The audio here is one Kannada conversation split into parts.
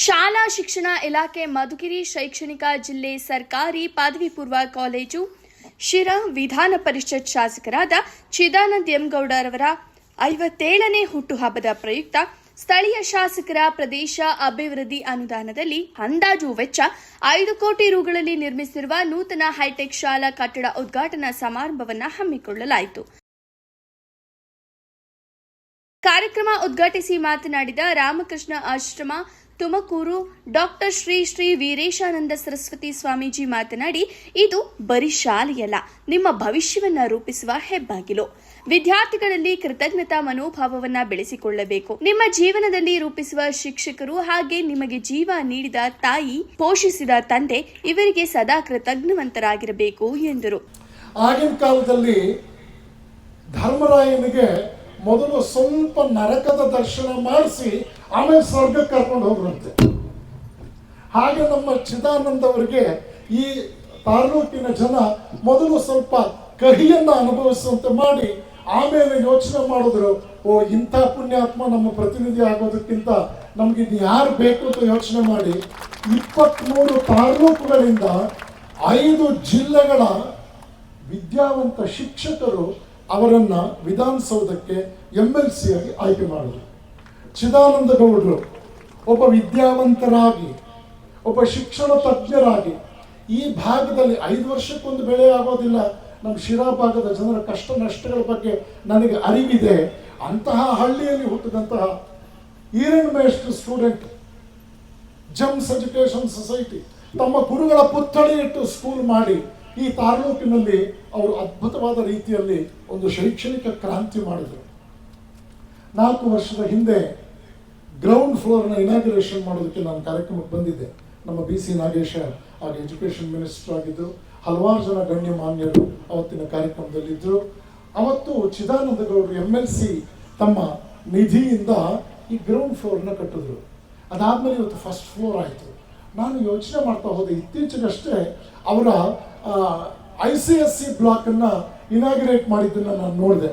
ಶಾಲಾ ಶಿಕ್ಷಣ ಇಲಾಖೆ ಮಧುಗಿರಿ ಶೈಕ್ಷಣಿಕ ಜಿಲ್ಲೆ ಸರ್ಕಾರಿ ಪದವಿ ಪೂರ್ವ ಕಾಲೇಜು ಶಿರಾ ವಿಧಾನ ಪರಿಷತ್ ಶಾಸಕರಾದ ಚಿದಾನಂದ ಎಂ ಗೌಡರವರ 57ನೇ ಹುಟ್ಟುಹಬ್ಬದ ಪ್ರಯುಕ್ತ ಸ್ಥಳೀಯ ಶಾಸಕರ ಪ್ರದೇಶ ಅಭಿವೃದ್ಧಿ ಅನುದಾನದಲ್ಲಿ ಅಂದಾಜು ವೆಚ್ಚ 5 ಕೋಟಿ ರುಗಳಲ್ಲಿ ನಿರ್ಮಿಸಿರುವ ನೂತನ ಹೈಟೆಕ್ ಶಾಲಾ ಕಟ್ಟಡ ಉದ್ಘಾಟನಾ ಸಮಾರಂಭವನ್ನು ಹಮ್ಮಿಕೊಳ್ಳಲಾಯಿತು. ಕಾರ್ಯಕ್ರಮ ಉದ್ಘಾಟಿಸಿ ಮಾತನಾಡಿದ ರಾಮಕೃಷ್ಣ ಆಶ್ರಮ ತುಮಕೂರು ಡಾಕ್ಟರ್ ಶ್ರೀ ವೀರೇಶಾನಂದ ಸರಸ್ವತಿ ಸ್ವಾಮೀಜಿ ಮಾತನಾಡಿ, ಇದು ಬರೀ ಶಾಲೆಯಲ್ಲ, ನಿಮ್ಮ ಭವಿಷ್ಯವನ್ನ ರೂಪಿಸುವ ಹೆಬ್ಬಾಗಿಲು. ವಿದ್ಯಾರ್ಥಿಗಳಲ್ಲಿ ಕೃತಜ್ಞತಾ ಮನೋಭಾವವನ್ನ ಬೆಳೆಸಿಕೊಳ್ಳಬೇಕು. ನಿಮ್ಮ ಜೀವನದಲ್ಲಿ ರೂಪಿಸುವ ಶಿಕ್ಷಕರು, ಹಾಗೆ ನಿಮಗೆ ಜೀವ ನೀಡಿದ ತಾಯಿ, ಪೋಷಿಸಿದ ತಂದೆ, ಇವರಿಗೆ ಸದಾ ಕೃತಜ್ಞವಂತರಾಗಿರಬೇಕು ಎಂದರು. ಆಗಿನ ಕಾಲದಲ್ಲಿ ಧರ್ಮರಾಯನಿಗೆ ಮೊದಲು ಸ್ವಲ್ಪ ನರಕದ ದರ್ಶನ ಮಾಡಿಸಿ ಆಮೇಲೆ ಸ್ವರ್ಗಕ್ಕೆ ಕರ್ಕೊಂಡು ಹೋಗ್ರಂತೆ. ಹಾಗೆ ನಮ್ಮ ಚಿದಾನಂದ ಅವರಿಗೆ ಈ ತಾಲೂಕಿನ ಜನ ಮೊದಲು ಸ್ವಲ್ಪ ಕಹಿಯನ್ನ ಅನುಭವಿಸುವಂತೆ ಮಾಡಿ ಆಮೇಲೆ ಯೋಚನೆ ಮಾಡಿದ್ರು, ಇಂಥ ಪುಣ್ಯಾತ್ಮ ನಮ್ಮ ಪ್ರತಿನಿಧಿ ಆಗೋದಕ್ಕಿಂತ ನಮ್ಗಿದು ಯಾರು ಬೇಕು ಅಂತ ಯೋಚನೆ ಮಾಡಿ 23 ತಾಲೂಕುಗಳಿಂದ 5 ಜಿಲ್ಲೆಗಳ ವಿದ್ಯಾವಂತ ಶಿಕ್ಷಕರು ಅವರನ್ನ ವಿಧಾನಸೌಧಕ್ಕೆ MLC ಆಗಿ ಆಯ್ಕೆ ಮಾಡಿದ್ರು. ಚಿದಾನಂದ ಗೌಡರು ಒಬ್ಬ ವಿದ್ಯಾವಂತರಾಗಿ, ಒಬ್ಬ ಶಿಕ್ಷಣ ತಜ್ಞರಾಗಿ, ಈ ಭಾಗದಲ್ಲಿ 5 ವರ್ಷಕ್ಕೊಂದು ಬೆಳೆ ಆಗೋದಿಲ್ಲ. ನಮ್ಮ ಶಿರಾ ಭಾಗದ ಜನರ ಕಷ್ಟ ನಷ್ಟಗಳ ಬಗ್ಗೆ ನನಗೆ ಅರಿವಿದೆ. ಅಂತಹ ಹಳ್ಳಿಯಲ್ಲಿ ಹುಟ್ಟಿದಂತಹ ಈರನ್ ಮೇಸ್ಟರ್ ಸ್ಟೂಡೆಂಟ್ ಜಮ್ಸ್ ಎಜುಕೇಶನ್ ಸೊಸೈಟಿ ತಮ್ಮ ಗುರುಗಳ ಪುತ್ಥಳಿ ಇಟ್ಟು ಸ್ಕೂಲ್ ಮಾಡಿ ಈ ತಾಲೂಕಿನಲ್ಲಿ ಅವರು ಅದ್ಭುತವಾದ ರೀತಿಯಲ್ಲಿ ಒಂದು ಶೈಕ್ಷಣಿಕ ಕ್ರಾಂತಿ ಮಾಡಿದರು. 4 ವರ್ಷದ ಹಿಂದೆ ಗ್ರೌಂಡ್ ಫ್ಲೋರ್ನ ಇನಾಗ್ರೇಷನ್ ಮಾಡೋದಕ್ಕೆ ನಾನು ಕಾರ್ಯಕ್ರಮಕ್ಕೆ ಬಂದಿದ್ದೆ. ನಮ್ಮ BC ನಾಗೇಶ ಆಗ ಎಜುಕೇಷನ್ ಮಿನಿಸ್ಟರ್ ಆಗಿದ್ದರು. ಹಲವಾರು ಜನ ಗಣ್ಯಮಾನ್ಯರು ಅವತ್ತಿನ ಕಾರ್ಯಕ್ರಮದಲ್ಲಿದ್ದರು. ಅವತ್ತು ಚಿದಾನಂದ ಗೌಡರು MLC ತಮ್ಮ ನಿಧಿಯಿಂದ ಈ ಗ್ರೌಂಡ್ ಫ್ಲೋರ್ನ ಕಟ್ಟಿದ್ರು. ಅದಾದ್ಮೇಲೆ ಇವತ್ತು ಫಸ್ಟ್ ಫ್ಲೋರ್ ಆಯಿತು. ನಾನು ಯೋಚನೆ ಮಾಡ್ತಾ ಹೋದೆ, ಇತ್ತೀಚೆಗಷ್ಟೇ ಅವರ ICSC ಬ್ಲಾಕನ್ನು ಇನಾಗ್ರೇಟ್ ಮಾಡಿದ್ದನ್ನು ನಾನು ನೋಡಿದೆ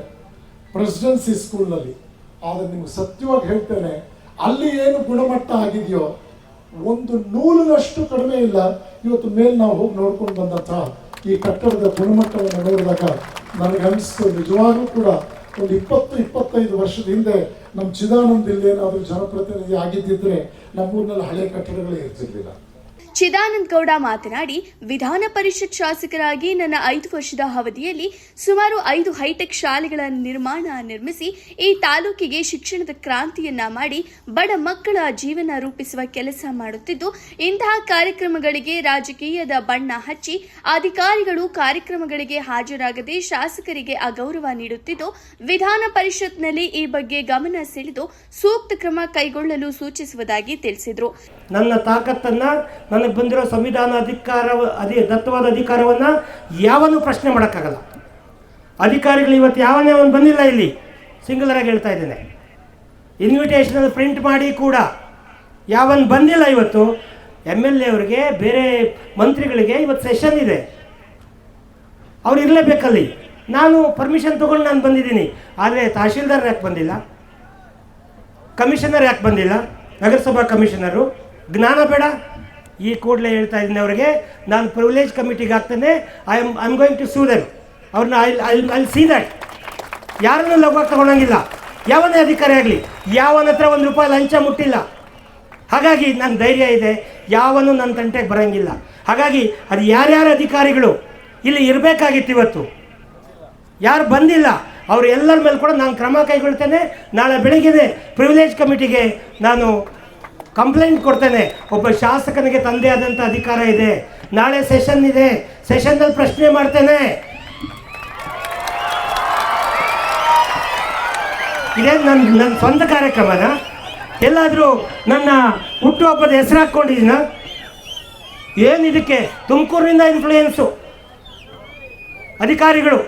ಪ್ರೆಸಿಡೆನ್ಸಿ ಸ್ಕೂಲ್ನಲ್ಲಿ. ಆದರೆ ನಿಮ್ಗೆ ಸತ್ಯವಾಗಿ ಹೇಳ್ತೇನೆ, ಅಲ್ಲಿ ಏನು ಗುಣಮಟ್ಟ ಆಗಿದೆಯೋ ಒಂದು ನೂಲಿನಷ್ಟು ಕಡಿಮೆ ಇಲ್ಲ. ಇವತ್ತು ಮೇಲೆ ನಾವು ಹೋಗಿ ನೋಡ್ಕೊಂಡು ಬಂದಂತಹ ಈ ಕಟ್ಟಡದ ಗುಣಮಟ್ಟವನ್ನು ನೋಡಿದಾಗ ನನಗನ್ನಿಸ್ತು, ನಿಜವಾಗ್ಲೂ ಕೂಡ ಒಂದು 20-25 ವರ್ಷದ ಹಿಂದೆ ನಮ್ಮ ಚಿದಾನಂದ ಇಲ್ಲೇನಾದರೂ ಜನಪ್ರತಿನಿಧಿ ಆಗಿದ್ದಿದ್ರೆ ನಮ್ಮೂರಿನಲ್ಲಿ ಹಳೆ ಕಟ್ಟಡಗಳೇ ಇರ್ತಿರ್ಲಿಲ್ಲ. ಚಿದಾನಂದ ಗೌಡ ಮಾತನಾಡಿ, ವಿಧಾನ ಪರಿಷತ್ ಶಾಸಕರಾಗಿ ನನ್ನ 5 ವರ್ಷದ ಅವಧಿಯಲ್ಲಿ ಸುಮಾರು 5 ಹೈಟೆಕ್ ಶಾಲೆಗಳ ನಿರ್ಮಿಸಿ ಈ ತಾಲೂಕಿಗೆ ಶಿಕ್ಷಣದ ಕ್ರಾಂತಿಯನ್ನ ಮಾಡಿ ಬಡ ಮಕ್ಕಳ ಜೀವನ ರೂಪಿಸುವ ಕೆಲಸ ಮಾಡುತ್ತಿದ್ದು, ಇಂತಹ ಕಾರ್ಯಕ್ರಮಗಳಿಗೆ ರಾಜಕೀಯದ ಬಣ್ಣ ಹಚ್ಚಿ ಅಧಿಕಾರಿಗಳು ಕಾರ್ಯಕ್ರಮಗಳಿಗೆ ಹಾಜರಾಗದೆ ಶಾಸಕರಿಗೆ ಅಗೌರವ ನೀಡುತ್ತಿದ್ದು, ವಿಧಾನ ಪರಿಷತ್ನಲ್ಲಿ ಈ ಬಗ್ಗೆ ಗಮನ ಸೆಳೆದು ಸೂಕ್ತ ಕ್ರಮ ಕೈಗೊಳ್ಳಲು ಸೂಚಿಸುವುದಾಗಿ ತಿಳಿಸಿದರು. ನನ್ನ ತಾಕತ್ತನ್ನ, ನನಗೆ ಬಂದಿರೋ ಸಂವಿಧಾನ ದತ್ತವಾದ ಅಧಿಕಾರವನ್ನು ಯಾವನ್ನೂ ಪ್ರಶ್ನೆ ಮಾಡೋಕ್ಕಾಗಲ್ಲ. ಅಧಿಕಾರಿಗಳು ಇವತ್ತು ಯಾವನೇ ಅವನು ಬಂದಿಲ್ಲ. ಇಲ್ಲಿ ಸಿಂಗುಲರ್ ಆಗಿ ಹೇಳ್ತಾ ಇದ್ದೇನೆ, ಇನ್ವಿಟೇಷನ್ ಪ್ರಿಂಟ್ ಮಾಡಿ ಕೂಡ ಯಾವನ್ ಬಂದಿಲ್ಲ. ಇವತ್ತು MLA ಅವರಿಗೆ, ಬೇರೆ ಮಂತ್ರಿಗಳಿಗೆ ಇವತ್ತು ಸೆಷನ್ ಇದೆ, ಅವ್ರು ಇರಲೇಬೇಕಲ್ಲಿ. ನಾನು ಪರ್ಮಿಷನ್ ತೊಗೊಂಡು ನಾನು ಬಂದಿದ್ದೀನಿ. ಆದರೆ ತಹಶೀಲ್ದಾರ್ ಯಾಕೆ ಬಂದಿಲ್ಲ? ಕಮಿಷನರ್ ಯಾಕೆ ಬಂದಿಲ್ಲ? ನಗರಸಭಾ ಕಮಿಷನರು ಜ್ಞಾನ ಬೇಡ? ಈ ಕೂಡಲೇ ಹೇಳ್ತಾ ಇದ್ದೀನಿ ಅವರಿಗೆ, ನಾನು ಪ್ರಿವಿಲೇಜ್ ಕಮಿಟಿಗೆ ಹಾಕ್ತೇನೆ. I am going to sue them. ಅವ್ರನ್ನ ಐ ಸಿ ದ್ಯಾಟ್. ಯಾರನ್ನೂ ಲಘುವಾಗಿ ತಗೊಳಂಗಿಲ್ಲ, ಯಾವನೇ ಅಧಿಕಾರಿ ಆಗಲಿ. ಯಾವನ ಹತ್ರ ₹1 ಲಂಚ ಮುಟ್ಟಿಲ್ಲ. ಹಾಗಾಗಿ ನನ್ನ ಧೈರ್ಯ ಇದೆ, ಯಾವನು ನನ್ನ ತಂಟೆಗೆ ಬರೋಂಗಿಲ್ಲ. ಹಾಗಾಗಿ ಅದು ಯಾರ್ಯಾರ ಅಧಿಕಾರಿಗಳು ಇಲ್ಲಿ ಇರಬೇಕಾಗಿತ್ತು, ಇವತ್ತು ಯಾರು ಬಂದಿಲ್ಲ, ಅವರು ಎಲ್ಲರ ಮೇಲೆ ಕೂಡ ನಾನು ಕ್ರಮ ಕೈಗೊಳ್ತೇನೆ. ನಾಳೆ ಬೆಳಗ್ಗೆ ಪ್ರಿವಿಲೇಜ್ ಕಮಿಟಿಗೆ ನಾನು ಕಂಪ್ಲೇಂಟ್ ಕೊಡ್ತೇನೆ. ಒಬ್ಬ ಶಾಸಕನಿಗೆ ತಂದೆ ಆದಂಥ ಅಧಿಕಾರ ಇದೆ. ನಾಳೆ ಸೆಷನ್ ಇದೆ, ಸೆಷನ್ನಲ್ಲಿ ಪ್ರಶ್ನೆ ಮಾಡ್ತೇನೆ. ಇದೇ ನನ್ನ ಸ್ವಂತ ಕಾರ್ಯಕ್ರಮನ ಎಲ್ಲಾದರೂ ನನ್ನ ಹುಟ್ಟುಹಬ್ಬದ ಹೆಸರು ಹಾಕ್ಕೊಂಡಿದ್ದೀನ? ಏನಿದಕ್ಕೆ ತುಮಕೂರಿನಿಂದ ಇನ್ಫ್ಲೂಯೆನ್ಸು. ಅಧಿಕಾರಿಗಳು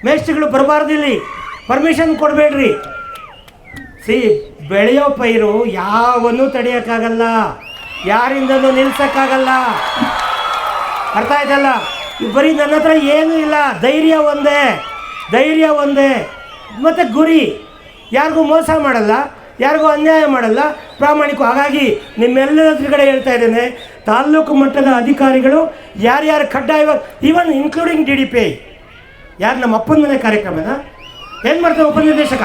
ಮೇಸ್ಟ್ರಿಗಳು ಬರಬಾರ್ದಿಲ್ಲಿ, ಪರ್ಮಿಷನ್ ಕೊಡಬೇಡ್ರಿ. ಬೆಳೆಯೋ ಪೈರು ಯಾವನ್ನೂ ತಡೆಯೋಕ್ಕಾಗಲ್ಲ, ಯಾರಿಂದನೂ ನಿಲ್ಸೋಕ್ಕಾಗಲ್ಲ. ಅರ್ಥ ಆಯ್ತಲ್ಲ? ಬರೀ ನನ್ನ ಹತ್ರ ಏನೂ ಇಲ್ಲ, ಧೈರ್ಯ ಒಂದೇ ಮತ್ತು ಗುರಿ. ಯಾರಿಗೂ ಮೋಸ ಮಾಡಲ್ಲ, ಯಾರಿಗೂ ಅನ್ಯಾಯ ಮಾಡಲ್ಲ, ಪ್ರಾಮಾಣಿಕ. ಹಾಗಾಗಿ ನಿಮ್ಮೆಲ್ಲರ ಎದುರುಗಡೆ ಹೇಳ್ತಾ ಇದ್ದೇನೆ, ತಾಲ್ಲೂಕು ಮಟ್ಟದ ಅಧಿಕಾರಿಗಳು ಯಾರ್ಯಾರು ಕಡ್ಡಾಯವಾಗಿ, ಈವನ್ ಇನ್ಕ್ಲೂಡಿಂಗ್ DDPI, ಯಾರು ನಮ್ಮ ಅಪ್ಪನ ಮನೆ ಕಾರ್ಯಕ್ರಮನ ಏನು ಮಾಡ್ತಾರೆ ಉಪನಿರ್ದೇಶಕ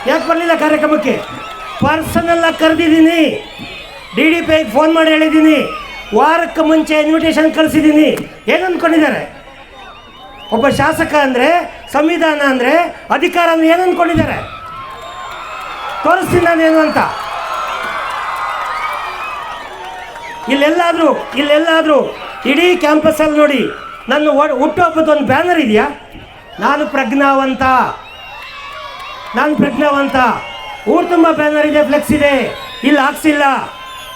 ಯಾಕೆ ಬರಲಿಲ್ಲ ಕಾರ್ಯಕ್ರಮಕ್ಕೆ? ಪರ್ಸನಲ್ ಆಗಿ ಕರೆದಿದ್ದೀನಿ, DDPIಗೆ ಫೋನ್ ಮಾಡಿ ಹೇಳಿದ್ದೀನಿ, ವಾರಕ್ಕೆ ಮುಂಚೆ ಇನ್ವಿಟೇಷನ್ ಕಳಿಸಿದ್ದೀನಿ. ಏನು ಅಂದ್ಕೊಂಡಿದ್ದಾರೆ? ಒಬ್ಬ ಶಾಸಕ ಅಂದರೆ, ಸಂವಿಧಾನ ಅಂದರೆ, ಅಧಿಕಾರ ಅಂದರೆ ಏನು ಅಂದ್ಕೊಂಡಿದ್ದಾರೆ? ತೋರಿಸ್ತೀನಿ ನಾನೇನು ಅಂತ. ಇಲ್ಲೆಲ್ಲಾದರೂ ಇಡೀ ಕ್ಯಾಂಪಸ್ಸಲ್ಲಿ ನೋಡಿ, ನನ್ನ ಹುಟ್ಟುಹಬ್ಬದ ಒಂದು ಬ್ಯಾನರ್ ಇದೆಯಾ? ನಾನು ಪ್ರಜ್ಞಾವಂತ, ಊರು ತುಂಬ ಬ್ಯಾನರ್ ಇದೆ, ಫ್ಲೆಕ್ಸ್ ಇದೆ, ಇಲ್ಲಿ ಹಾಕ್ಸಿಲ್ಲ.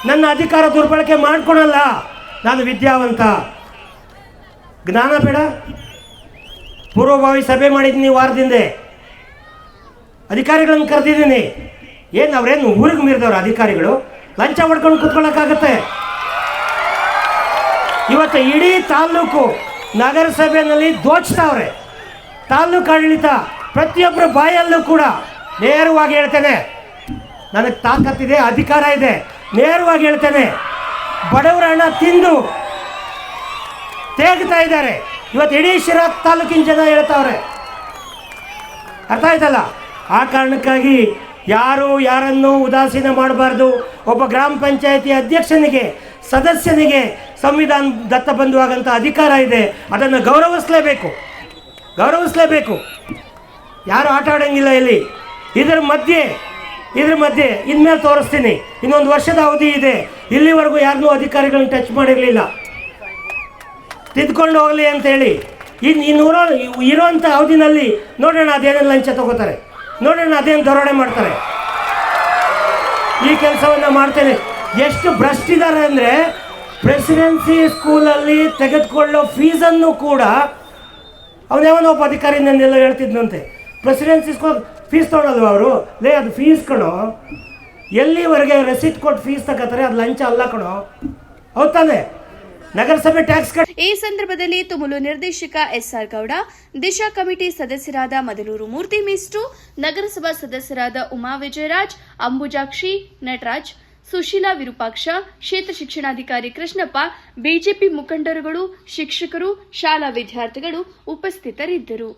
ನನ್ನ ಅಧಿಕಾರ ದುರ್ಬಳಕೆ ಮಾಡ್ಕೊಳಲ್ಲ, ನಾನು ವಿದ್ಯಾವಂತ. ಜ್ಞಾನ ಬೇಡ? ಪೂರ್ವಭಾವಿ ಸಭೆ ಮಾಡಿದ್ದೀನಿ, ವಾರದಿಂದ ಅಧಿಕಾರಿಗಳನ್ನು ಕರೆದಿದ್ದೀನಿ. ಅವ್ರೇನು ಊರಿಗೆ ಮೀರಿದವ್ರು ಅಧಿಕಾರಿಗಳು? ಲಂಚ ಹೊಡ್ಕೊಂಡು ಕೂತ್ಕೊಳ್ಳೋಕ್ಕಾಗತ್ತೆ? ಇವತ್ತು ಇಡೀ ತಾಲ್ಲೂಕು ನಗರಸಭೆಯಲ್ಲಿ ದೋಚ್ತಾವ್ರೆ. ತಾಲ್ಲೂಕು ಆಡಳಿತ ಪ್ರತಿಯೊಬ್ಬರ ಬಾಯಲ್ಲೂ ಕೂಡ ನೇರವಾಗಿ ಹೇಳ್ತೇನೆ, ನನಗೆ ತಾಕತ್ತಿದೆ, ಅಧಿಕಾರ ಇದೆ, ನೇರವಾಗಿ ಹೇಳ್ತೇನೆ. ಬಡವರ ಹಣ ತಿಂದು ತೇಗ್ತಾ ಇದ್ದಾರೆ. ಇವತ್ತು ಇಡೀ ಶಿರಾ ತಾಲೂಕಿನ ಜನ ಹೇಳ್ತಾವ್ರೆ. ಅರ್ಥ ಆಯ್ತಲ್ಲ? ಆ ಕಾರಣಕ್ಕಾಗಿ ಯಾರು ಯಾರನ್ನು ಉದಾಸೀನ ಮಾಡಬಾರ್ದು. ಒಬ್ಬ ಗ್ರಾಮ ಪಂಚಾಯತಿ ಅಧ್ಯಕ್ಷನಿಗೆ, ಸದಸ್ಯನಿಗೆ ಸಂವಿಧಾನ ದತ್ತ ಬಂಧುವಾಗಂಥ ಅಧಿಕಾರ ಇದೆ, ಅದನ್ನು ಗೌರವಿಸಲೇಬೇಕು. ಯಾರು ಆಟ ಆಡೋಂಗಿಲ್ಲ ಇಲ್ಲಿ. ಇದ್ರ ಮಧ್ಯೆ ಇನ್ಮೇಲೆ ತೋರಿಸ್ತೀನಿ, ಇನ್ನೊಂದು ವರ್ಷದ ಅವಧಿ ಇದೆ. ಇಲ್ಲಿವರೆಗೂ ಯಾರನ್ನೂ ಅಧಿಕಾರಿಗಳನ್ನ ಟಚ್ ಮಾಡಿರಲಿಲ್ಲ, ತಿದ್ಕೊಂಡು ಹೋಗಲಿ ಅಂತೇಳಿ. ಇರೋಂಥ ಅವಧಿನಲ್ಲಿ ನೋಡೋಣ ಅದೇನೇನು ಲಂಚ ತಗೋತಾರೆ, ನೋಡೋಣ ಅದೇನು ದರೋಡೆ ಮಾಡ್ತಾರೆ. ಈ ಕೆಲಸವನ್ನು ಮಾಡ್ತೇನೆ. ಎಷ್ಟು ಭ್ರಷ್ಟಿದ್ದಾರೆ ಅಂದರೆ, ಪ್ರೆಸಿಡೆನ್ಸಿ ಸ್ಕೂಲಲ್ಲಿ ತೆಗೆದುಕೊಳ್ಳೋ ಫೀಸನ್ನು ಕೂಡ ಅವನೇವನೋ ಒಬ್ಬ ಅಧಿಕಾರಿ ನನ್ನೆಲ್ಲ ಹೇಳ್ತಿದ್ನಂತೆ, ಪ್ರೆಸಿಡೆನ್ಸಿ ಸ್ಕೂಲ್ ಫೀಸ್ ತೊಗೊಳಲ್ವ ಅವರು? ಅದು ಫೀಸ್ ಕಣೋ, ಎಲ್ಲಿವರೆಗೆ ರೆಸಿಟ್ ಕೊಟ್ಟು ಫೀಸ್ ತಗೋತಾರೆ, ಅದು ಲಂಚ ಅಲ್ಲ ಕಣೋ. ಹೌದು ತಾನೆ? ನಗರಸಭೆ ಟ್ಯಾಕ್ಸ್ ಈ ಸಂದರ್ಭದಲ್ಲಿ ತುಮುಲು ನಿರ್ದೇಶಕ SR ಗೌಡ, ದಿಶಾ ಕಮಿಟಿ ಸದಸ್ಯರಾದ ಮದಲೂರು ಮೂರ್ತಿ ಮೇಸ್ಟ್ರು, ನಗರಸಭಾ ಸದಸ್ಯರಾದ ಉಮಾ ವಿಜಯರಾಜ್, ಅಂಬುಜಾಕ್ಷಿ, ನಟರಾಜ್, ಸುಶೀಲಾ ವಿರೂಪಾಕ್ಷ, ಕ್ಷೇತ್ರ ಶಿಕ್ಷಣಾಧಿಕಾರಿ ಕೃಷ್ಣಪ್ಪ, ಬಿಜೆಪಿ ಮುಖಂಡರುಗಳು, ಶಿಕ್ಷಕರು, ಶಾಲಾ ವಿದ್ಯಾರ್ಥಿಗಳು ಉಪಸ್ಥಿತರಿದ್ದರು.